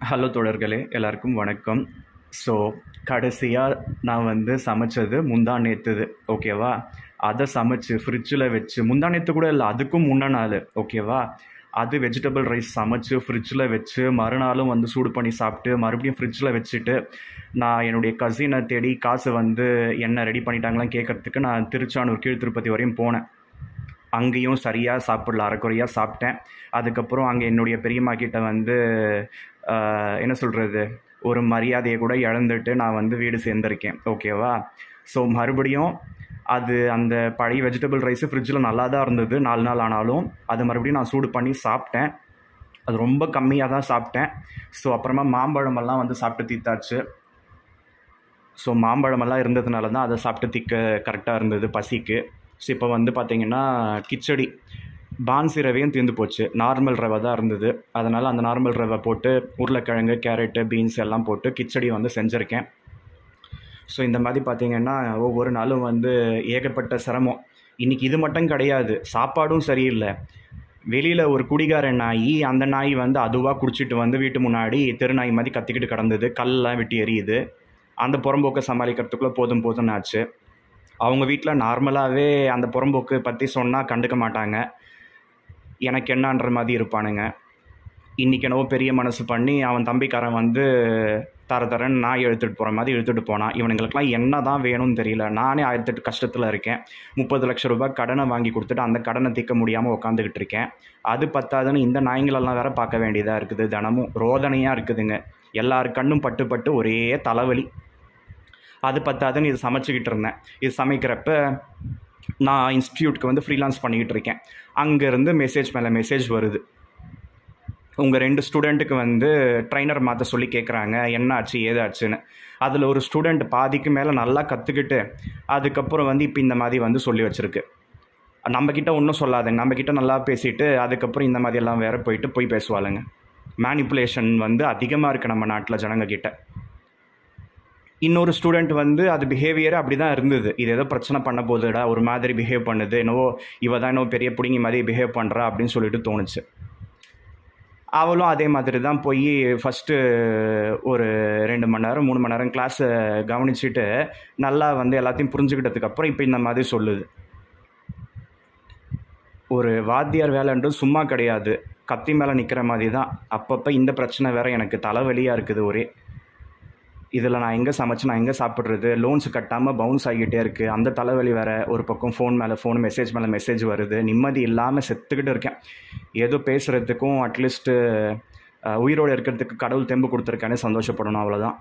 Hello தோழர்களே, எல்லாருக்கும் வணக்கம். ஸோ கடைசியாக நான் சமைச்சது முந்தா நேற்றுது, ஓகேவா? அதை சமைச்சு ஃப்ரிட்ஜில் வச்சு, முந்தா நேற்று கூட இல்லை, அதுக்கும் முன்ன நாள், ஓகேவா? அது வெஜிடபிள் ரைஸ் சமைச்சு ஃப்ரிட்ஜில் வச்சு மறுநாளும் சூடு பண்ணி சாப்பிட்டு மறுபடியும் ஃப்ரிட்ஜில் வச்சுட்டு நான் என்னுடைய கசினை தேடி காசு என்ன ரெடி பண்ணிட்டாங்களான்னு கேட்குறதுக்கு நான் திருச்சானூர் கீழ் திருப்பதி வரையும் போனேன். அங்கேயும் சரியாக சாப்பிடல, அரைக்குறையாக சாப்பிட்டேன். அதுக்கப்புறம் அங்கே என்னுடைய பெரியம்மா கிட்ட என்ன சொல்கிறது, ஒரு மரியாதையை கூட இழந்துட்டு நான் வீடு சேர்ந்துருக்கேன், ஓகேவா? ஸோ மறுபடியும் அந்த பழைய வெஜிடபிள் ரைஸு ஃப்ரிட்ஜில் நல்லா தான் இருந்தது. 4 நாள் ஆனாலும் அது மறுபடியும் நான் சூடு பண்ணி சாப்பிட்டேன். அது ரொம்ப கம்மியாக தான் சாப்பிட்டேன். ஸோ அப்புறமா மாம்பழமெல்லாம் சாப்பிட்டு தீத்தாச்சு. ஸோ மாம்பழமெல்லாம் இருந்ததுனால தான் அதை சாப்பிட்டு கரெக்டாக இருந்தது பசிக்கு. ஸோ இப்போ பார்த்திங்கன்னா கிச்சடி, பான்சி ரவையும் தீர்ந்து போச்சு, நார்மல் ரவை தான் இருந்தது. அதனால் அந்த நார்மல் ரவை போட்டு உருளைக்கிழங்கு, கேரட்டு, பீன்ஸ் எல்லாம் போட்டு கிச்சடி செஞ்சுருக்கேன். ஸோ இந்த மாதிரி பார்த்திங்கன்னா ஒவ்வொரு நாளும் ஏகப்பட்ட சிரமம். இன்றைக்கி இது மட்டும் கிடையாது, சாப்பாடும் சரியில்லை. வெளியில் ஒரு குடிகார நாய், அந்த நாய் அதுவாக குடிச்சிட்டு வீட்டு முன்னாடி தெருநாய் மாதிரி கத்திக்கிட்டு கிடந்தது, கல்லாம் விட்டு எரியுது. அந்த புறம்போக்கை சமாளிக்கிறதுக்குள்ளே போதும் ஆச்சு. அவங்க வீட்டில் நார்மலாகவே அந்த புறம்போக்கு பற்றி சொன்னால் கண்டுக்க மாட்டாங்க, எனக்கு என்னன்ற மாதிரி இருப்பானுங்க. இன்றைக்கி என்னவோ பெரிய மனசு பண்ணி அவன் தம்பிக்காரன் தரன்னு நாய் எடுத்துகிட்டு போகிற மாதிரி எடுத்துகிட்டு போனான். இவனுங்களுக்கெல்லாம் என்ன தான் வேணும்னு தெரியல. நானே 1008 கஷ்டத்தில் இருக்கேன். 30 லட்சம் ரூபாய் கடனை வாங்கி கொடுத்துட்டு அந்த கடனை தீர்க்க முடியாமல் உட்காந்துக்கிட்டு இருக்கேன். அது பத்தாதுன்னு இந்த நாய்ங்களெல்லாம் வேறு பார்க்க வேண்டியதாக இருக்குது. தினமும் ரோதனையாக இருக்குதுங்க. எல்லார் கண்ணும் பட்டு ஒரே தலைவலி. அது பத்தாதுன்னு இது சமைச்சிக்கிட்டு இருந்தேன். இது சமைக்கிறப்ப நான் இன்ஸ்டியூட்க்கு ஃப்ரீலான்ஸ் பண்ணிக்கிட்டு இருக்கேன். அங்கேருந்து மெசேஜ் மேலே மெசேஜ் வருது. உங்கள் 2 ஸ்டூடெண்ட்டுக்கு ட்ரைனர் மாற்ற சொல்லி கேட்குறாங்க, என்ன ஆச்சு ஏதாச்சுன்னு. அதில் ஒரு ஸ்டூடெண்ட் பாதிக்கு மேலே நல்லா கற்றுக்கிட்டு அதுக்கப்புறம் இப்போ இந்த மாதிரி சொல்லி வச்சுருக்கு. நம்மக்கிட்ட ஒன்றும் சொல்லாதுங்க, நம்மக்கிட்ட நல்லா பேசிவிட்டு அதுக்கப்புறம் இந்த மாதிரியெல்லாம் வேறு போய் பேசுவாளுங்க. மேனிப்புலேஷன் அதிகமாக இருக்குது நம்ம நாட்டில் ஜனங்கக்கிட்ட. இன்னொரு ஸ்டூடெண்ட் அது பிஹேவியர் அப்படி தான் இருந்தது. இது ஏதோ பிரச்சனை பண்ண போதுடா, ஒரு மாதிரி பிஹேவ் பண்ணுது, என்னவோ இவ தான் என்னவோ பெரிய பிடிங்கி மாதிரி பிஹேவ் பண்ணுறா அப்படின்னு சொல்லிட்டு தோணுச்சு. அவளும் அதே மாதிரி தான் போய் ஃபஸ்ட்டு ஒரு 2 மணி நேரம் 3 மணி நேரம் கிளாஸை கவனிச்சுட்டு நல்லா எல்லாத்தையும் புரிஞ்சுக்கிட்டதுக்கப்புறம் இப்போ இந்த மாதிரி சொல்லுது. ஒரு வாத்தியார் வேலைன்றது சும்மா கிடையாது, கத்தி மேலே நிற்கிற மாதிரி தான். அப்பப்போ இந்த பிரச்சனை வேறு எனக்கு தலைவலியாக இருக்குது ஒரே. இதில் நான் எங்கே சமைச்சு நான் எங்கே சாப்பிட்றது, லோன்ஸ் கட்டாமல் பவுன்ஸ் ஆகிக்கிட்டே இருக்குது, அந்த தலைவலி வேறு. ஒரு பக்கம் ஃபோன் மேலே ஃபோன், மெசேஜ் மேலே மெசேஜ் வருது. நிம்மதி இல்லாமல் செத்துக்கிட்டு இருக்கேன். ஏதோ பேசுகிறதுக்கும் அட்லீஸ்ட்டு உயிரோடு இருக்கிறதுக்கு கடவுள் தெம்பு கொடுத்துருக்கானே சந்தோஷப்படணும், அவ்வளோதான்.